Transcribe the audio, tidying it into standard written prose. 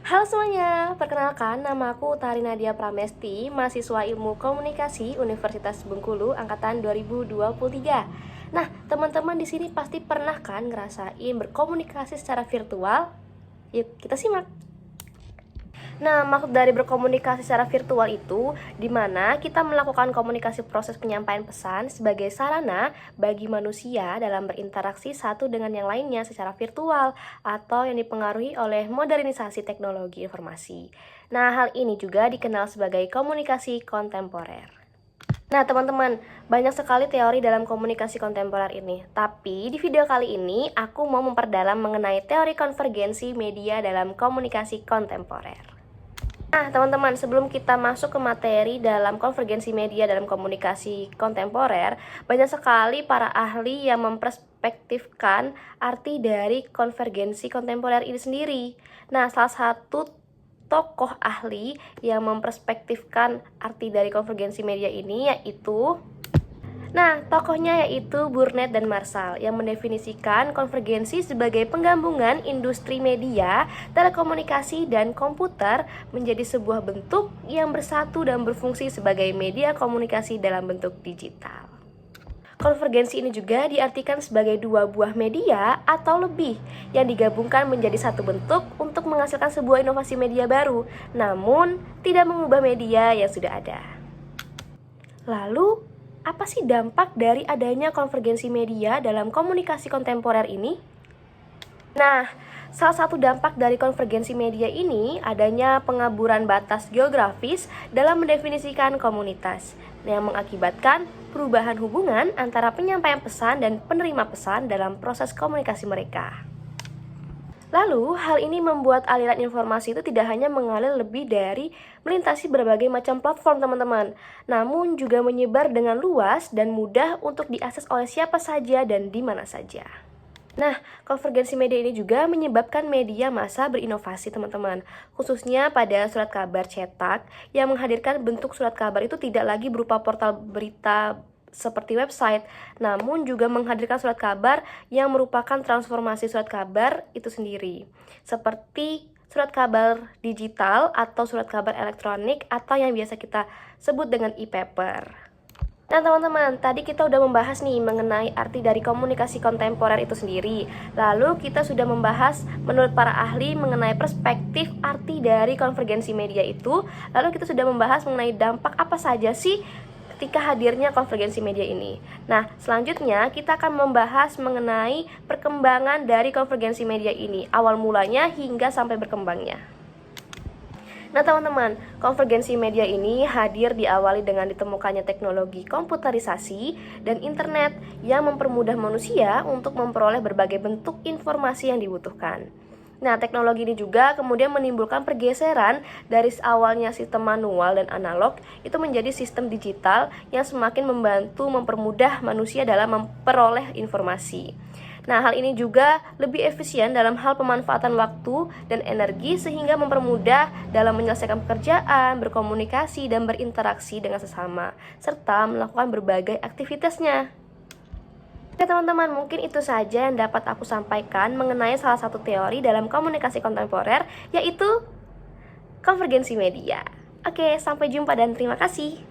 Halo semuanya, perkenalkan nama aku Tari Nadia Pramesti, mahasiswa Ilmu Komunikasi Universitas Bengkulu angkatan 2023. Nah, teman-teman di sini pasti pernah kan ngerasain berkomunikasi secara virtual? Yuk, kita simak. Nah, maksud dari berkomunikasi secara virtual itu di mana kita melakukan komunikasi proses penyampaian pesan sebagai sarana bagi manusia dalam berinteraksi satu dengan yang lainnya secara virtual atau yang dipengaruhi oleh modernisasi teknologi informasi. Nah, hal ini juga dikenal sebagai komunikasi kontemporer. Nah, teman-teman, banyak sekali teori dalam komunikasi kontemporer ini. Tapi di video kali ini aku mau memperdalam mengenai teori konvergensi media dalam komunikasi kontemporer. Nah, teman-teman, sebelum kita masuk ke materi dalam konvergensi media dalam komunikasi kontemporer, banyak sekali para ahli yang memperspektifkan arti dari konvergensi kontemporer ini sendiri. Nah, salah satu tokoh ahli yang memperspektifkan arti dari konvergensi media ini yaitu tokohnya yaitu Burnett dan Marshall yang mendefinisikan konvergensi sebagai penggabungan industri media, telekomunikasi, dan komputer menjadi sebuah bentuk yang bersatu dan berfungsi sebagai media komunikasi dalam bentuk digital. Konvergensi ini juga diartikan sebagai dua buah media atau lebih yang digabungkan menjadi satu bentuk untuk menghasilkan sebuah inovasi media baru, namun tidak mengubah media yang sudah ada. Lalu, apa sih dampak dari adanya konvergensi media dalam komunikasi kontemporer ini? Nah, salah satu dampak dari konvergensi media ini adanya pengaburan batas geografis dalam mendefinisikan komunitas yang mengakibatkan perubahan hubungan antara penyampaian pesan dan penerima pesan dalam proses komunikasi mereka. Lalu, hal ini membuat aliran informasi itu tidak hanya mengalir lebih dari melintasi berbagai macam platform, teman-teman, namun juga menyebar dengan luas dan mudah untuk diakses oleh siapa saja dan di mana saja. Nah, konvergensi media ini juga menyebabkan media massa berinovasi, teman-teman, khususnya pada surat kabar cetak yang menghadirkan bentuk surat kabar itu tidak lagi berupa portal berita seperti website, namun juga menghadirkan surat kabar yang merupakan transformasi surat kabar itu sendiri, seperti surat kabar digital atau surat kabar elektronik atau yang biasa kita sebut dengan e-paper. Nah, teman-teman, tadi kita udah membahas nih mengenai arti dari komunikasi kontemporer itu sendiri. Lalu kita sudah membahas menurut para ahli mengenai perspektif arti dari konvergensi media itu. Lalu kita sudah membahas mengenai dampak apa saja sih ketika hadirnya konvergensi media ini. Nah, selanjutnya kita akan membahas mengenai perkembangan dari konvergensi media ini, awal mulanya hingga sampai berkembangnya. Nah, teman-teman, konvergensi media ini hadir diawali dengan ditemukannya teknologi komputerisasi dan internet yang mempermudah manusia untuk memperoleh berbagai bentuk informasi yang dibutuhkan. Nah, teknologi ini juga kemudian menimbulkan pergeseran dari awalnya sistem manual dan analog itu menjadi sistem digital yang semakin membantu mempermudah manusia dalam memperoleh informasi. Nah, hal ini juga lebih efisien dalam hal pemanfaatan waktu dan energi sehingga mempermudah dalam menyelesaikan pekerjaan, berkomunikasi, dan berinteraksi dengan sesama, serta melakukan berbagai aktivitasnya. Oke, teman-teman, mungkin itu saja yang dapat aku sampaikan mengenai salah satu teori dalam komunikasi kontemporer, yaitu konvergensi media. Oke, sampai jumpa dan terima kasih.